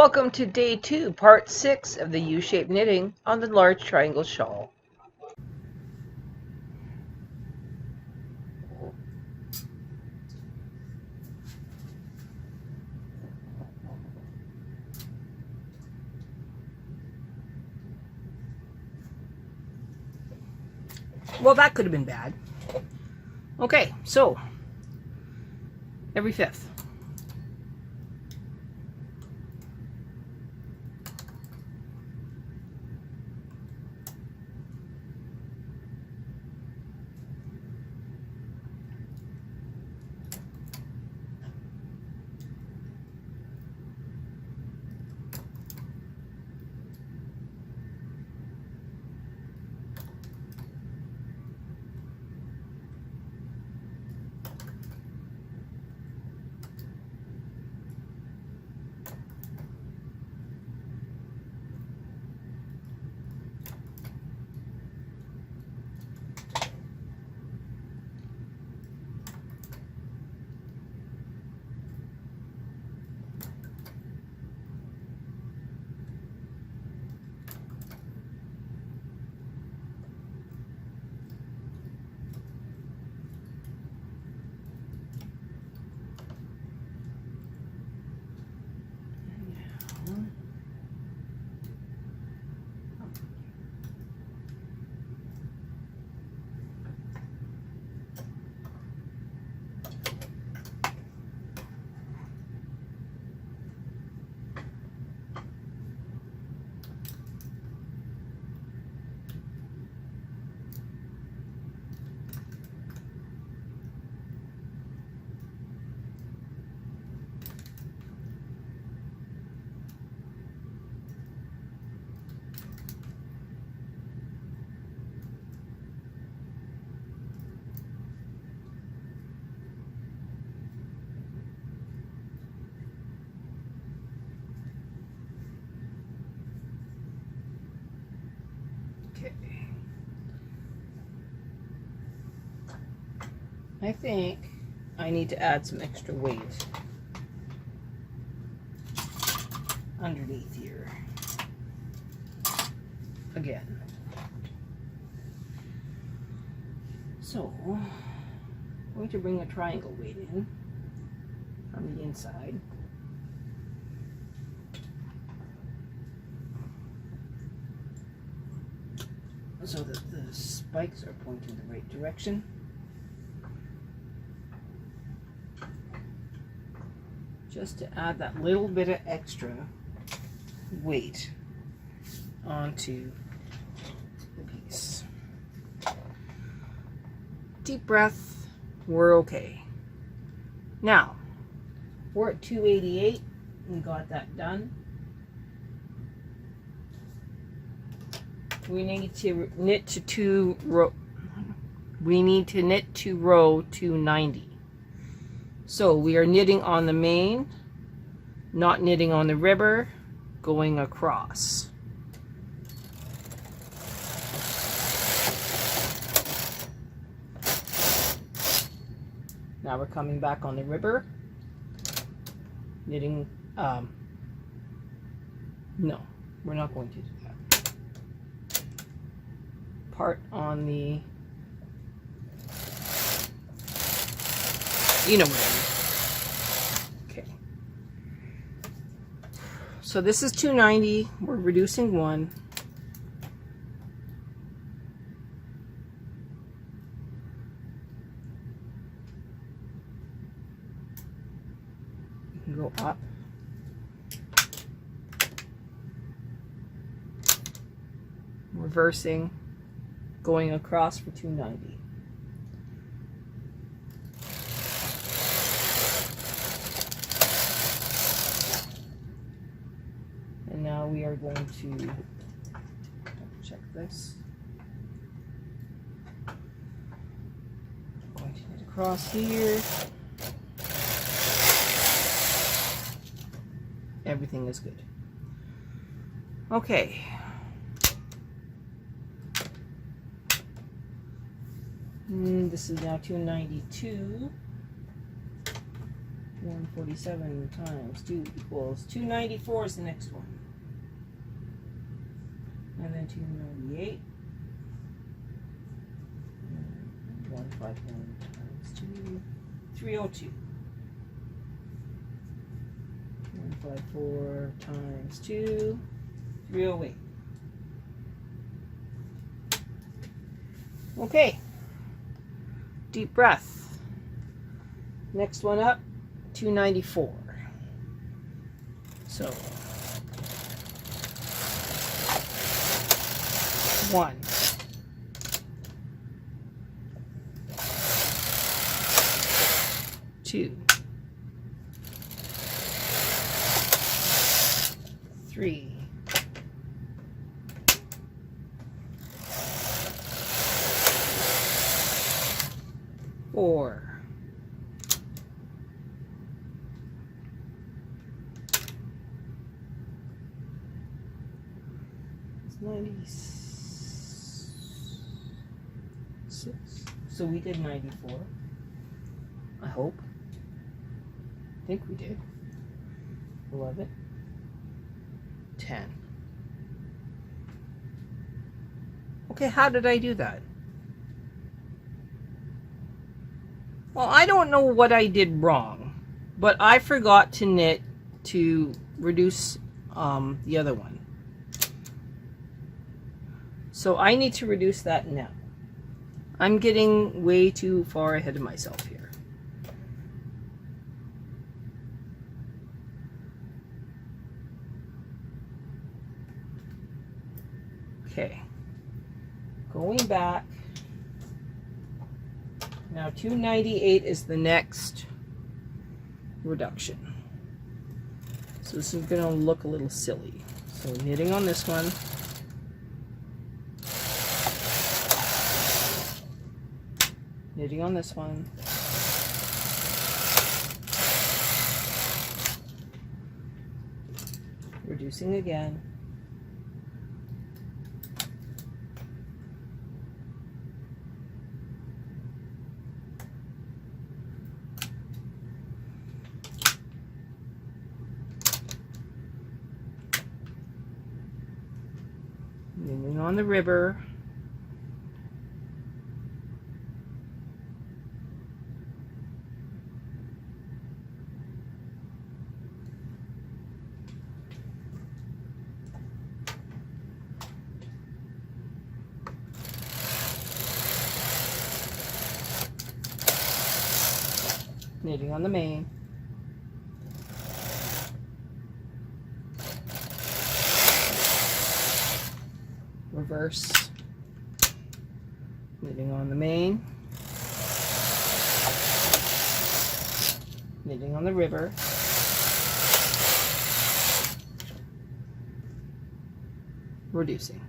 Welcome to day 2, part 6 of the U-shaped knitting on the large triangle shawl. Well, that could have been bad. Okay, so every fifth. I think I need to add some extra weight underneath here again. So I'm going to bring a triangle weight in from the inside. So that the spikes are pointing the right direction. Just to add that little bit of extra weight onto the piece. Deep breath, we're okay. Now, we're at 288, we got that done. We need to knit to row 290. So we are knitting on the main, not knitting on the ribber, going across. Now we're coming back on the ribber, knitting, no, we're not going to do that. Part on the, you know what I mean. Okay. So this is 290. We're reducing 1. You can go up. Reversing, going across for 290. And now we are going to check this. I'm going to knit across here. Everything is good. Okay. This is now 292. 147 times 2 equals 294 is the next one. And then 298. 151 times 2, 302. 154 times 2, 308. Okay. Deep breath. Next one up, 294. So 1, 2, 3, 4, 96. So we did 94. I hope. I think we did. 11. 10. Okay, how did I do that? Well, I don't know what I did wrong, but I forgot to knit to reduce the other one. So I need to reduce that now. I'm getting way too far ahead of myself here. Okay, going back. Now 298 is the next reduction. So this is going to look a little silly. So knitting on this one. Knitting on this one. Reducing again. Knitting on the river. Knitting on the main. Reverse. Knitting on the main. Knitting on the river. Reducing.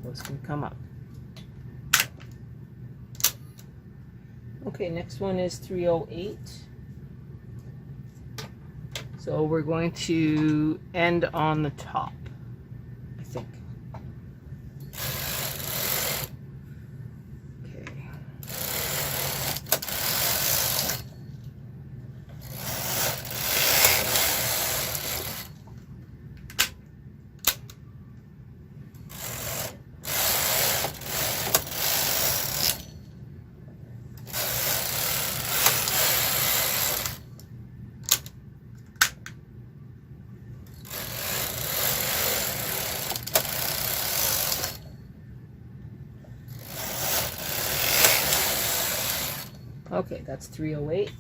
Those can come up. Okay, next one is 308. So we're going to end on the top, I think. Okay. Okay, that's 308.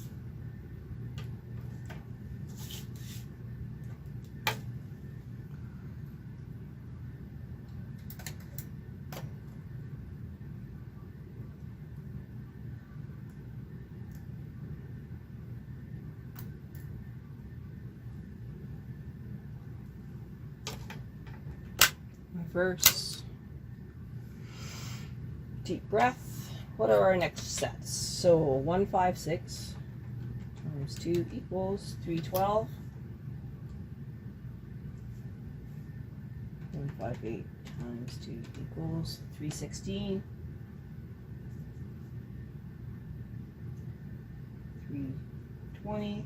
Reverse. Deep breath. What are our next sets? So 156 times 2 equals 312. 158 times 2 equals 316. 320.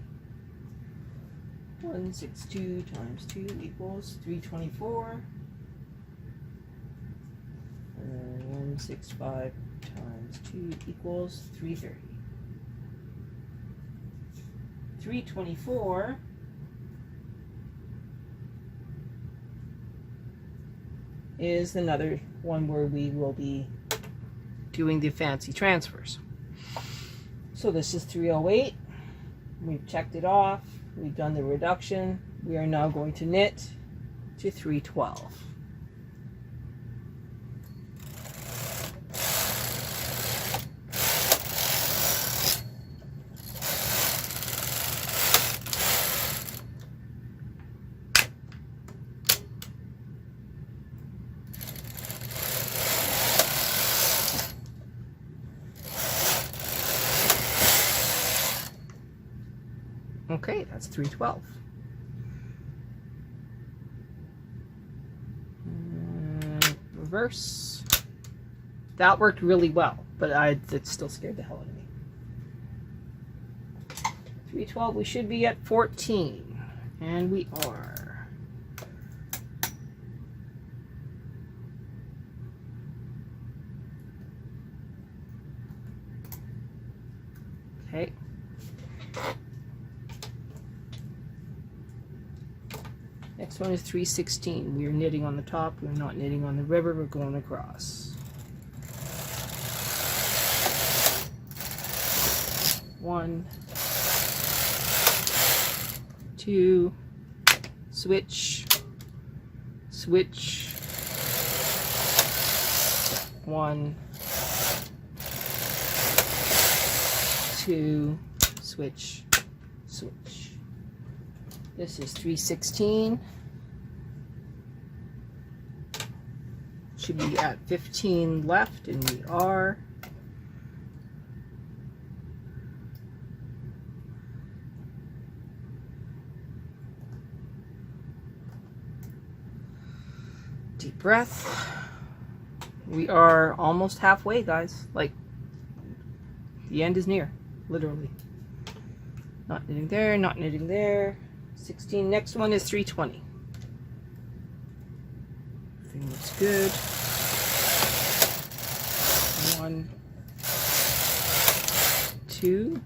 162 times 2 equals 324. And 165 times 2 equals 330. 324 is another one where we will be doing the fancy transfers. So this is 308. We've checked it off. We've done the reduction. We are now going to knit to 312. Okay, that's 312. Reverse. That worked really well, but it still scared the hell out of me. 312, we should be at 14, and we are. Okay. Next one is 316. We are knitting on the top. We're not knitting on the river. We're going across. 1, 2, switch, switch, 1, 2, switch, switch. This is 316. Should be at 15 left, and we are. Deep breath. We are almost halfway, guys. Like, the end is near, literally. Not knitting there, not knitting there. 16. Next one is 320. Everything looks good. 1, 2,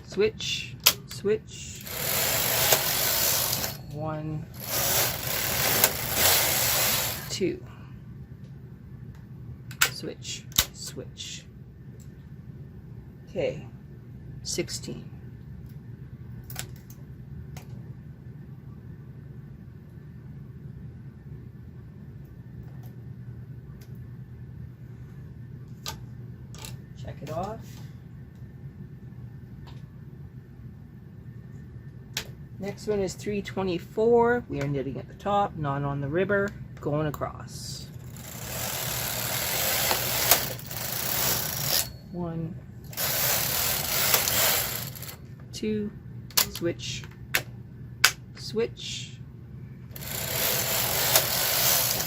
switch, switch. 1, 2, switch, switch. Okay, 16. Check it off. Next one is 324. We are knitting at the top, not on the river, going across. 1, 2, switch, switch.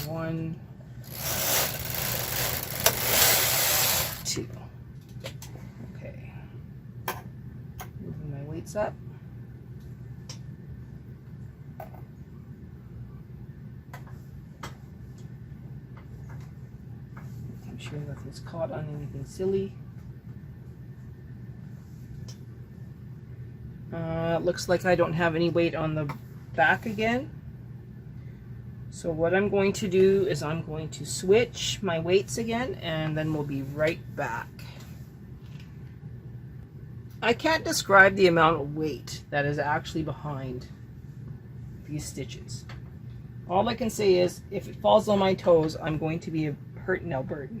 1, 2. Okay. Moving my weights up. Making sure nothing's caught on anything silly. Looks like I don't have any weight on the back again. So what I'm going to do is I'm going to switch my weights again, and then we'll be right back. I can't describe the amount of weight that is actually behind these stitches. All I can say is if it falls on my toes, I'm going to be hurting Alberta.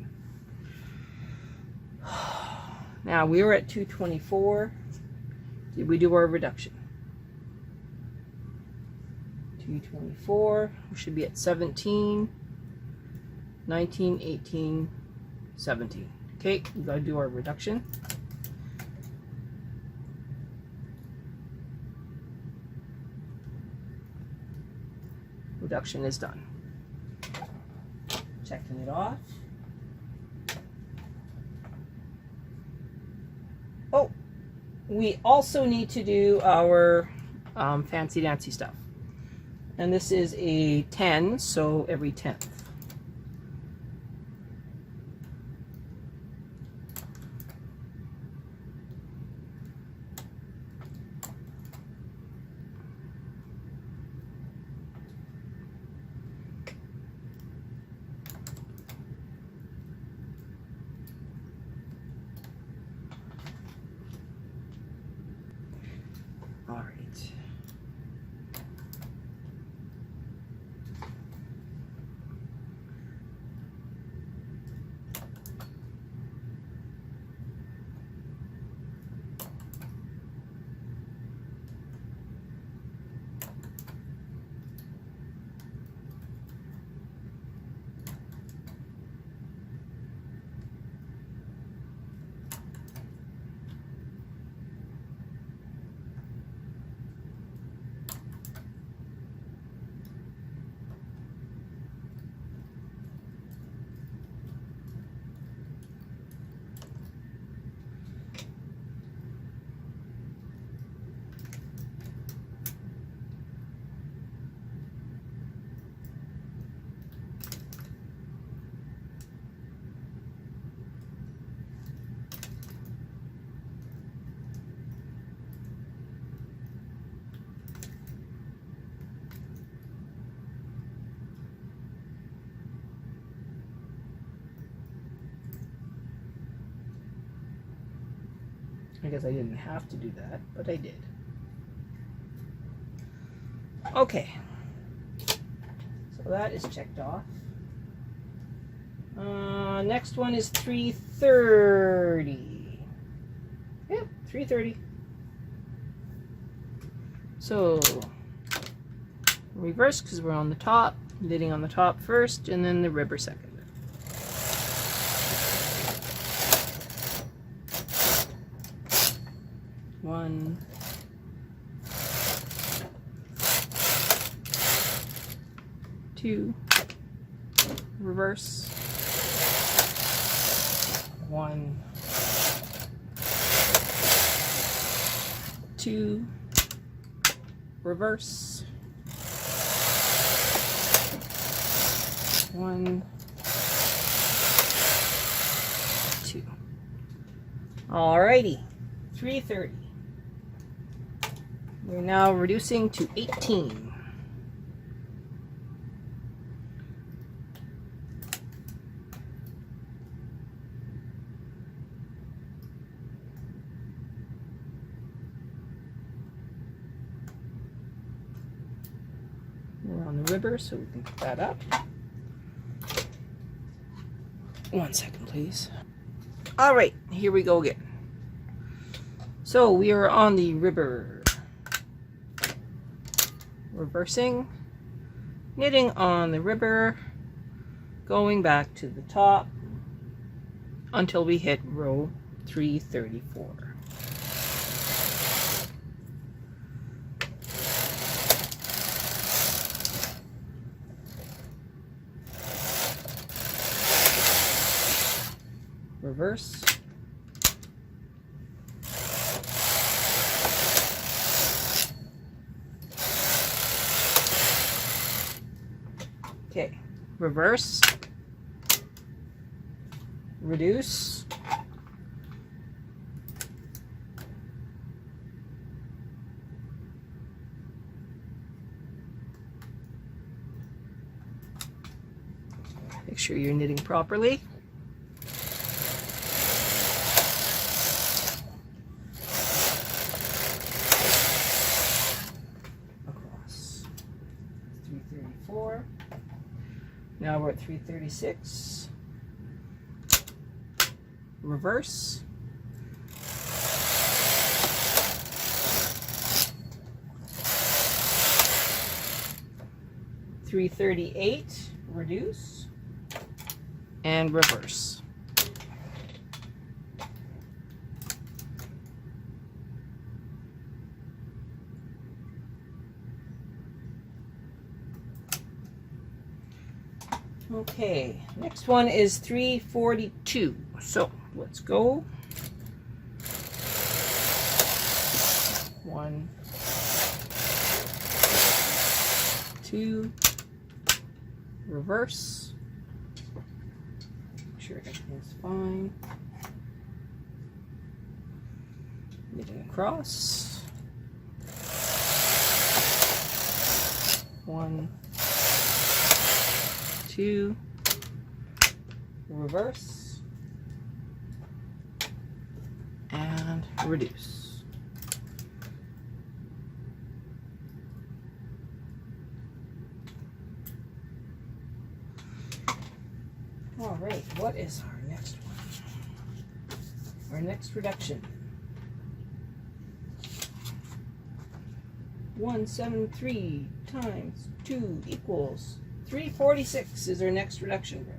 Now we were at 224. Did we do our reduction? 224. We should be at 17, 19, 18, 17. Okay, we gotta do our reduction. Reduction is done. Checking it off. Oh, we also need to do our fancy dancy stuff. And this is a 10, so every 10th. All right. I guess I didn't have to do that, but I did. Okay, so that is checked off. Next one is 330. Yep, 330. So reverse because we're on the top, knitting on the top first, and then the ribber second. One, two, reverse, one, two, reverse, one, two. Alrighty, 330. We're now reducing to 18. We're on the ribber, so we can put that up. 1 second, please. All right, here we go again. So we are on the ribber. Reversing, knitting on the ribber, going back to the top until we hit row 334. Reverse. Okay, reverse, reduce, make sure you're knitting properly. Across. 334. Now we're at 336. Reverse. $338, reduce, and reverse. Okay, next one is 342. So let's go. 1, 2, reverse. Make sure everything's fine. Knitting across. 1, 2, reverse, and reduce. All right, what is our next one? Our next reduction. 173 times 2 equals 346 is our next reduction row.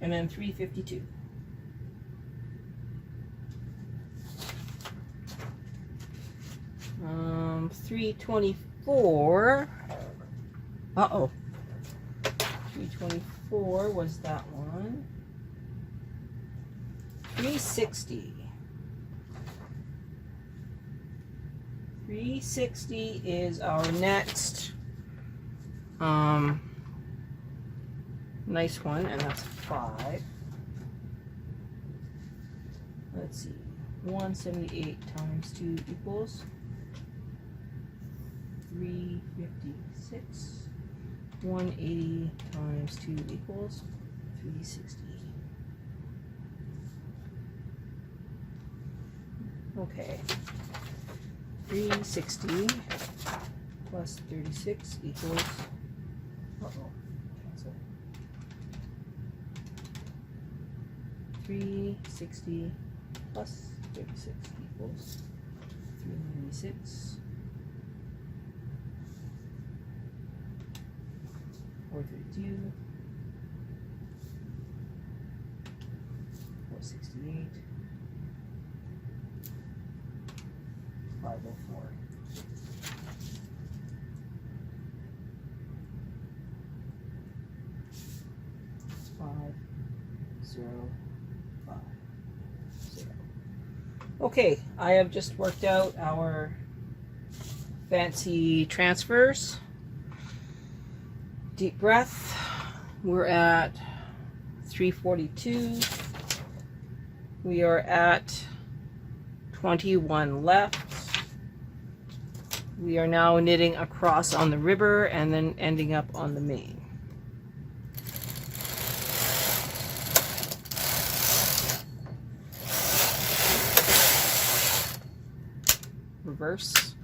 And then 352. Um, 324. Uh-oh. 324 was that one. 360. 360 is our next nice one, and that's 5. Let's see, 178 times 2 equals 356. 180 times 2 equals 360. Okay. 360 plus 36 equals, cancel. 360 plus 36 equals 396. 432. 468. 504. It's 5, 0, 5, 0. Okay, I have just worked out our fancy transfers. Deep breath. We're at 342. We are at 21 left. We are now knitting across on the river and then ending up on the main. Reverse.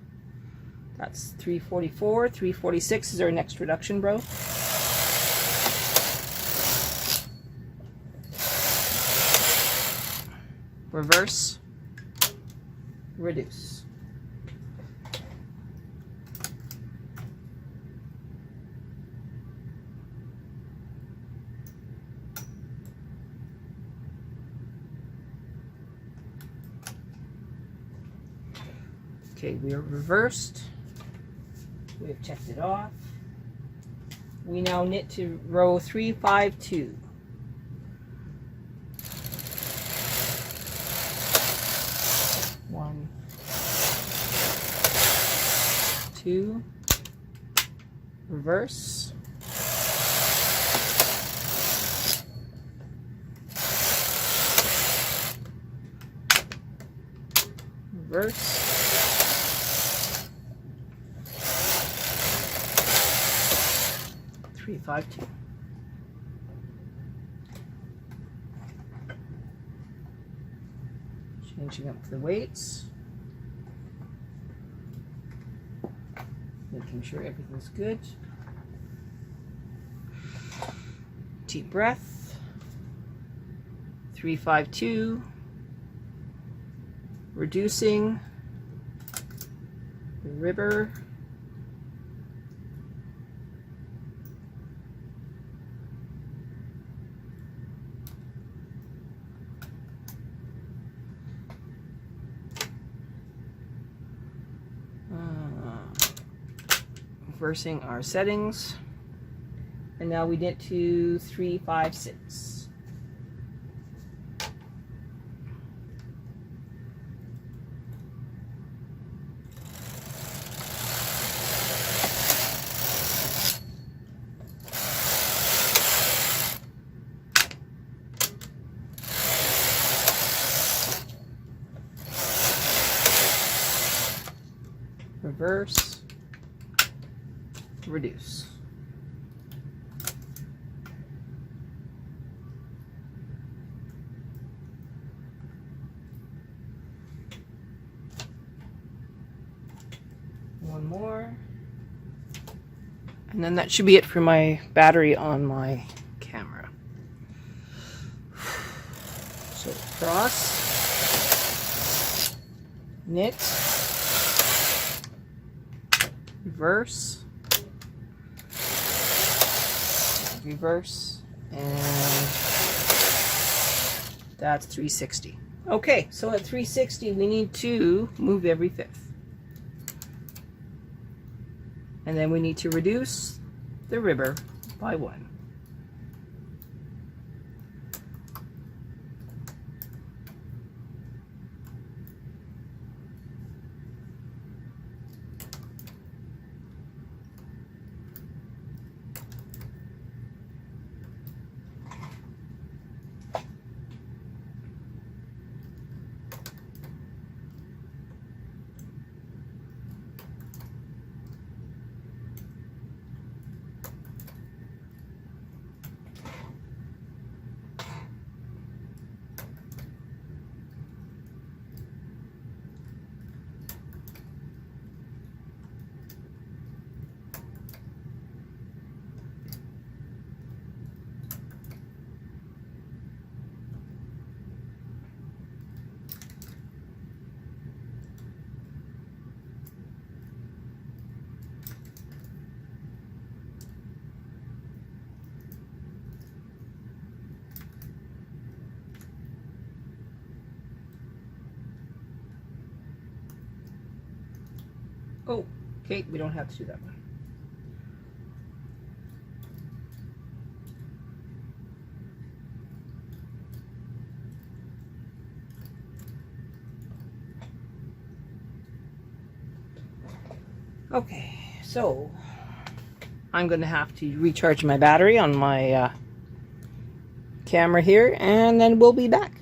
That's 344. 346 is our next reduction row. Reverse. Reduce. Okay, we are reversed. We have checked it off. We now knit to row 352. One, 2, reverse, reverse, 352. Changing up the weights, making sure everything's good. Deep breath. 352. Reducing the river. reversing our settings. And now we knit to 3, 5, 6. Reverse, reduce. One more. And then that should be it for my battery on my camera. So cross, knit, reverse, reverse, and that's 360. Okay, so at 360 we need to move every fifth. And then we need to reduce the ribbon by 1. Oh, okay, we don't have to do that one. Okay, so I'm going to have to recharge my battery on my camera here, and then we'll be back.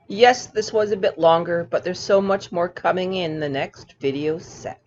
Yes, this was a bit longer, but there's so much more coming in the next video set.